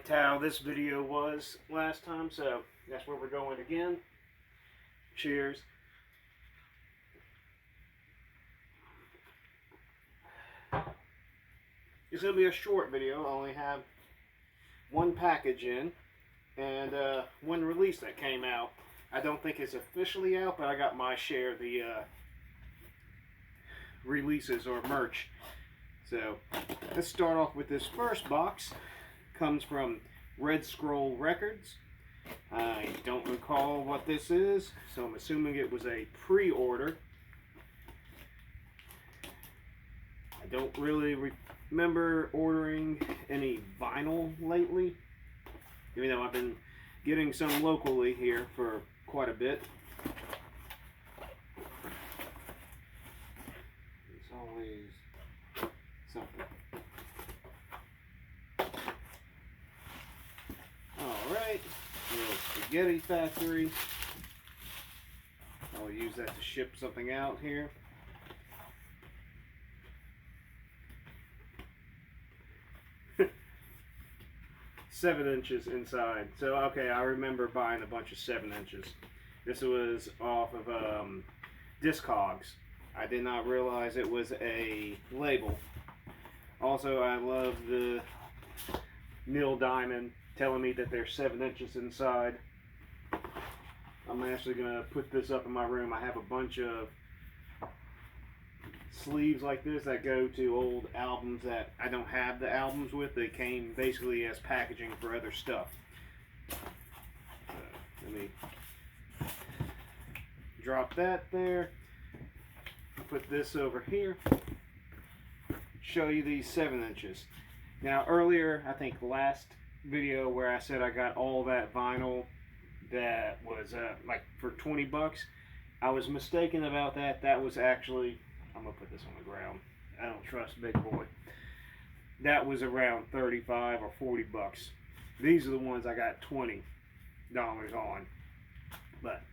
liked how this video was last time, so that's where we're going again. Cheers. It's going to be a short video. I only have one package in and one release that came out. I don't think it's officially out, but I got my share of the releases or merch. So let's start off with this first box. Comes from Red Scroll Records. I don't recall what this is, so I'm assuming it was a pre-order. I don't really remember ordering any vinyl lately, even though I've been getting some locally here for quite a bit. It's always something. Alright, little spaghetti factory. I'll use that to ship something out here. Seven inches inside. So okay, I remember buying a bunch of 7 inches. This was off of Discogs. I did not realize it was a label. Also, I love the Neil Diamond telling me that there's 7 inches inside. I'm actually gonna put this up in my room. I have a bunch of sleeves like this that go to old albums that I don't have the albums with. They came basically as packaging for other stuff. Let me drop that there. Put this over here. Show you these 7 inches. Now earlier, I think last video where I said I got all that vinyl that was like for 20 bucks, I was mistaken about that. That was actually, I'm gonna put this on the ground. I don't trust Big Boy. That was around 35 or 40 bucks. These are the ones I got $20 on. But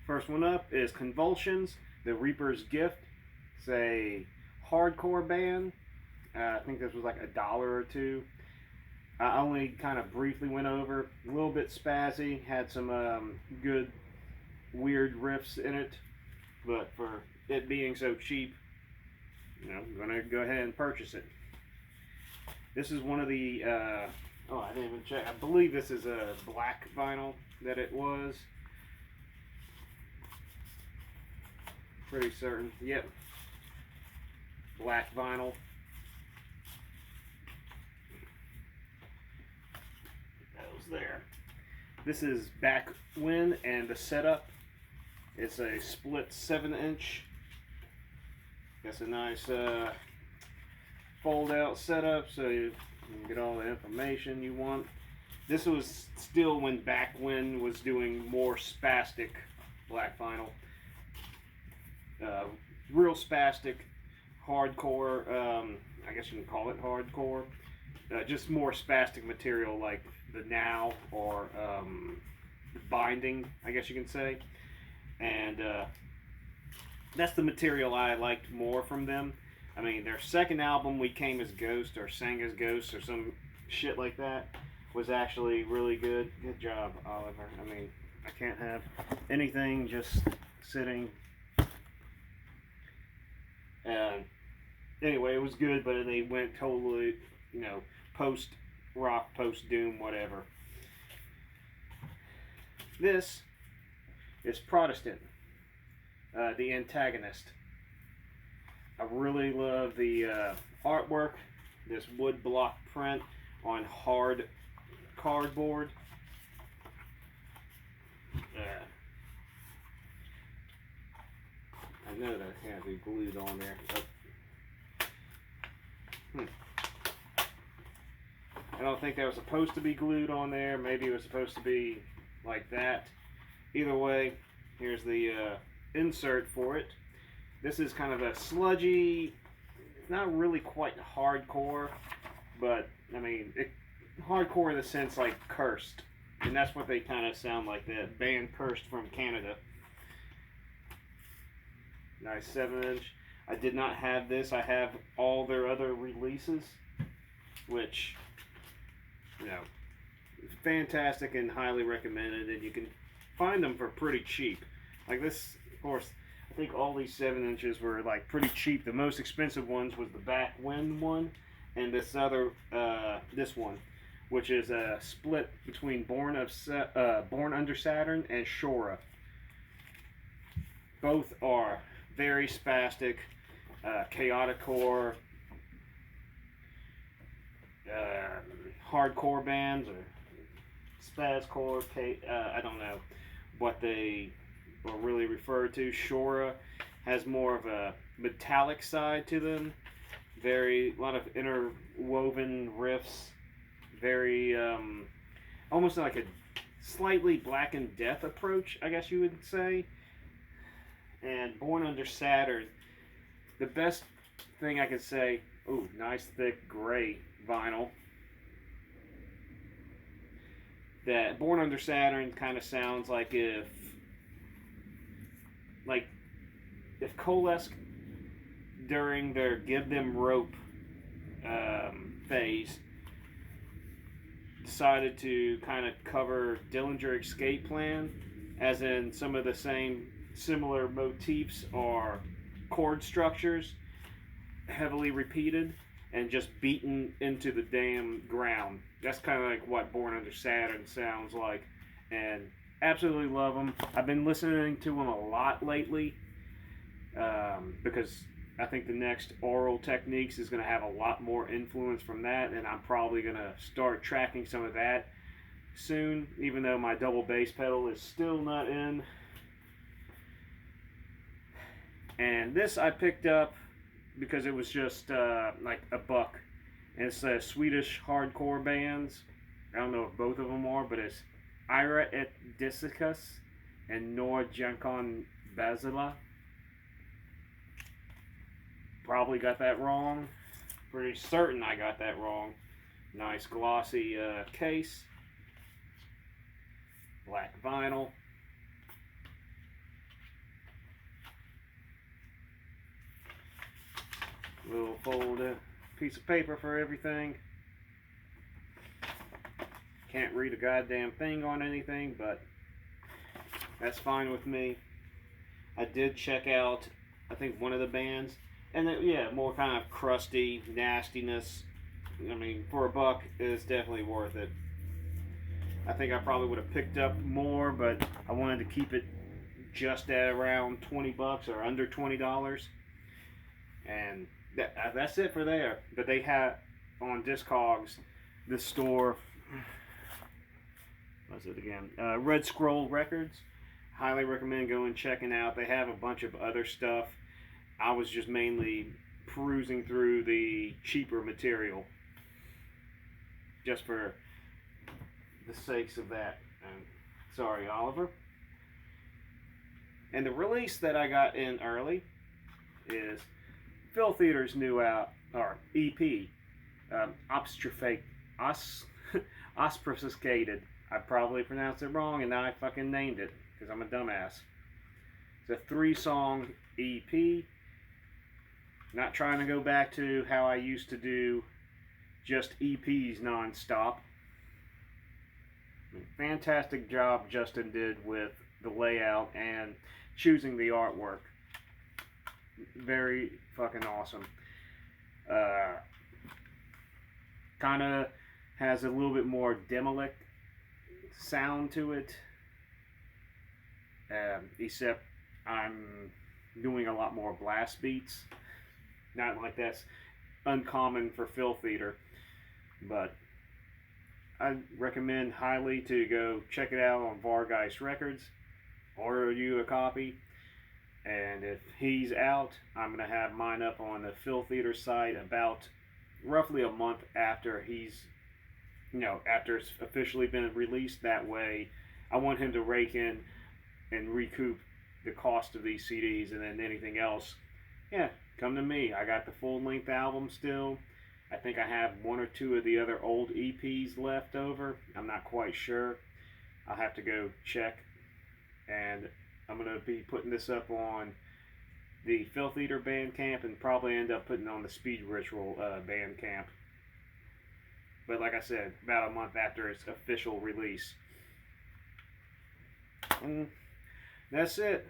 first one up is Convulsions, The Reaper's Gift. It's a hardcore band. I think this was like $1 or $2. I only kind of briefly went over. A little bit spazzy. Had some good weird riffs in it. But for it being so cheap, you know, I'm going to go ahead and purchase it. This is one of the, oh, I didn't even check. I believe this is a black vinyl that it was. Pretty certain. Yep. Black vinyl. There. This is back when, and the setup. It's a split 7-inch. Got a nice fold out setup so you can get all the information you want. This was still when back when was doing more spastic black vinyl. Real spastic, hardcore, I guess you can call it hardcore. Just more spastic material like the Now or Binding, I guess you can say. And that's the material I liked more from them. I mean, their second album, We Came as Ghosts or Sang as Ghosts or some shit like that, was actually really good. Good job, Oliver. I mean, I can't have anything just sitting. Anyway, it was good, but they went totally, you know, post-rock, post-doom, whatever. This is Protestant, the Antagonist. I really love the artwork, this wood block print on hard cardboard. I know that can't be glued on there. I don't think that was supposed to be glued on there. Maybe it was supposed to be like that. Either way, here's the insert for it. This is kind of a sludgy, not really quite hardcore, but I mean, hardcore in the sense like Cursed. And that's what they kind of sound like, the band Cursed from Canada. Nice 7-inch. I did not have this. I have all their other releases, which, you know, fantastic and highly recommended, and you can find them for pretty cheap. Like this, of course, I think all these 7 inches were like pretty cheap. The most expensive ones was the backwind one, and this other, this one, which is a split between Born Under Saturn and Shora. Both are very spastic, chaotic core, hardcore bands, or spazcore. I don't know what they are really referred to. Shora has more of a metallic side to them. A lot of interwoven riffs. Very almost like a slightly Black and Death approach, I guess you would say. And Born Under Saturn, the best thing I could say, ooh, nice thick gray vinyl. That Born Under Saturn kind of sounds like if Coalesce during their Give Them Rope phase decided to kind of cover Dillinger Escape Plan, as in some of the same similar motifs or chord structures heavily repeated and just beaten into the damn ground. That's kind of like what Born Under Saturn sounds like, and absolutely love them. I've been listening to them a lot lately because I think the next Aural Techniques is going to have a lot more influence from that, and I'm probably going to start tracking some of that soon, even though my double bass pedal is still not in. And this I picked up because it was just like $1. And it's Swedish hardcore bands. I don't know if both of them are, but it's Ira et Disicus and Nor Jankon Basila. Probably got that wrong. Pretty certain I got that wrong. Nice glossy case. Black vinyl. Little folded piece of paper for everything. Can't read a goddamn thing on anything, but that's fine with me. I did check out, I think, one of the bands, and yeah, more kind of crusty nastiness. I mean, for $1, it's definitely worth it. I think I probably would have picked up more, but I wanted to keep it just at around $20 or under $20, and that's it for there. But they have on Discogs, this store, what's it again? Red Scroll Records. Highly recommend going and checking out. They have a bunch of other stuff. I was just mainly perusing through the cheaper material just for the sakes of that. And sorry, Oliver. And the release that I got in early is Phil Theater's new EP, Obfuscated. I probably pronounced it wrong, and now I fucking named it because I'm a dumbass. It's a 3-song EP. Not trying to go back to how I used to do just EPs non-stop. Fantastic job Justin did with the layout and choosing the artwork. Very fucking awesome. Kind of has a little bit more demolic sound to it, except I'm doing a lot more blast beats. Not like that's uncommon for Phil Theater, but I recommend highly to go check it out on Vargheist Records. Order you a copy. And if he's out, I'm going to have mine up on the Phil Theater site about roughly a month after after it's officially been released. That way, I want him to rake in and recoup the cost of these CDs, and then anything else, yeah, come to me. I got the full-length album still. I think I have 1 or 2 of the other old EPs left over. I'm not quite sure. I'll have to go check. And I'm going to be putting this up on the Phil Theater Bandcamp and probably end up putting it on the Speed Ritual Bandcamp. But like I said, about a month after its official release. And that's it.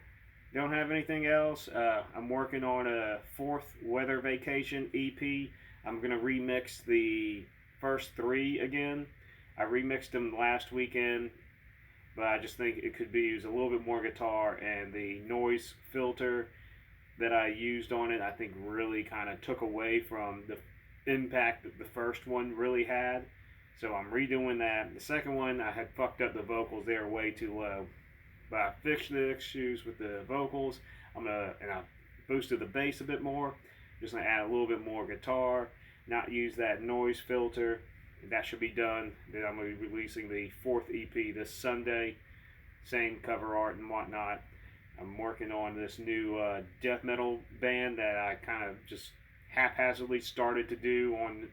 Don't have anything else. I'm working on a 4th Weather Vacation EP. I'm going to remix the first 3 again. I remixed them last weekend, but I just think it could be used a little bit more guitar, and the noise filter that I used on it, I think really kind of took away from the impact that the first one really had. So I'm redoing that. The second one, I had fucked up the vocals. They were way too low. But I fixed the issues with the vocals. And I boosted the bass a bit more. Just gonna add a little bit more guitar. Not use that noise filter. That should be done. Then I'm gonna be releasing the 4th EP this Sunday. Same cover art and whatnot. I'm working on this new death metal band that I kind of just haphazardly started to do on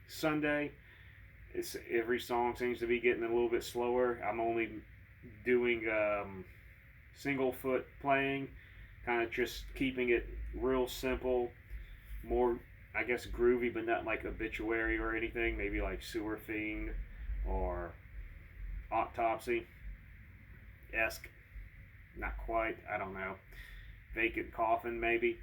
Sunday. Every song seems to be getting a little bit slower. I'm only doing single foot playing, kind of just keeping it real simple, more I guess groovy, but not like Obituary or anything. Maybe like Sewer Fiend or Autopsy-esque. Not quite, I don't know. Vacant Coffin maybe.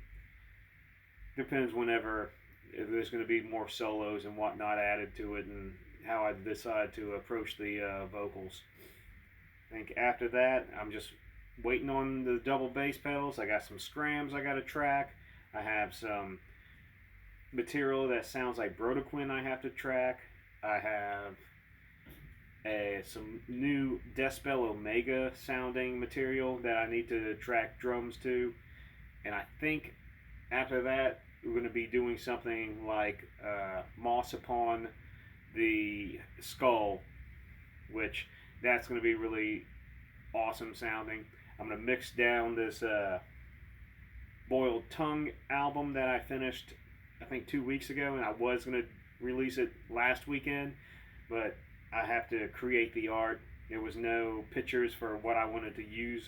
Depends whenever, if there's going to be more solos and whatnot added to it, and how I decide to approach the vocals. I think after that, I'm just waiting on the double bass pedals. I got some scrams I got to track. I have some material that sounds like Brodequin I have to track. I have some new Decibel Omega sounding material that I need to track drums to. And I think after that, we're going to be doing something like Moss Upon the Skull, which that's going to be really awesome sounding. I'm going to mix down this Boiled Tongue album that I finished, I think 2 weeks ago, and I was going to release it last weekend, but I have to create the art. There was no pictures for what I wanted to use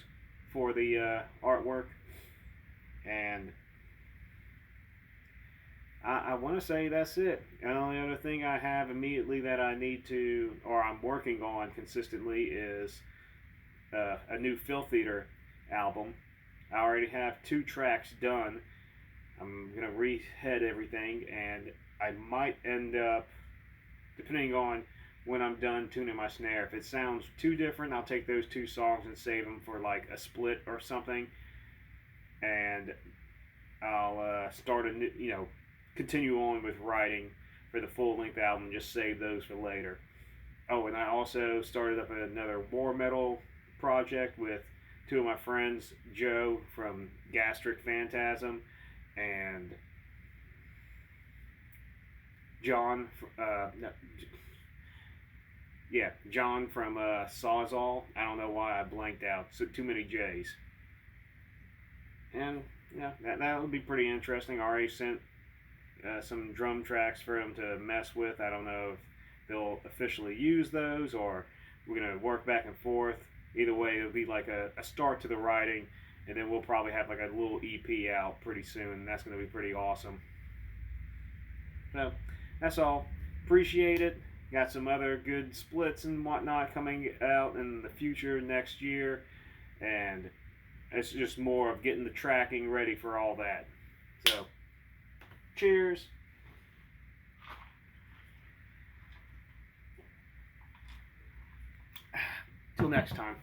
for the artwork, and I want to say that's it. The only other thing I have immediately that I need to, or I'm working on consistently, is a new Filth Eater album. I already have 2 tracks done. I'm going to rehead everything, and I might end up, depending on when I'm done tuning my snare, if it sounds too different, I'll take those 2 songs and save them for like a split or something, and I'll start a new, continue on with writing for the full-length album, just save those for later. Oh, and I also started up another war metal project with 2 of my friends, Joe from Gastric Phantasm and John, John from Sawzall. I don't know why I blanked out. So too many J's. And yeah, that would be pretty interesting. I already sent some drum tracks for them to mess with. I don't know if they'll officially use those, or we're going to work back and forth. Either way, it'll be like a start to the writing, and then we'll probably have like a little EP out pretty soon. That's going to be pretty awesome. So that's all. Appreciate it. Got some other good splits and whatnot coming out in the future next year, and it's just more of getting the tracking ready for all that. So cheers. Till next time.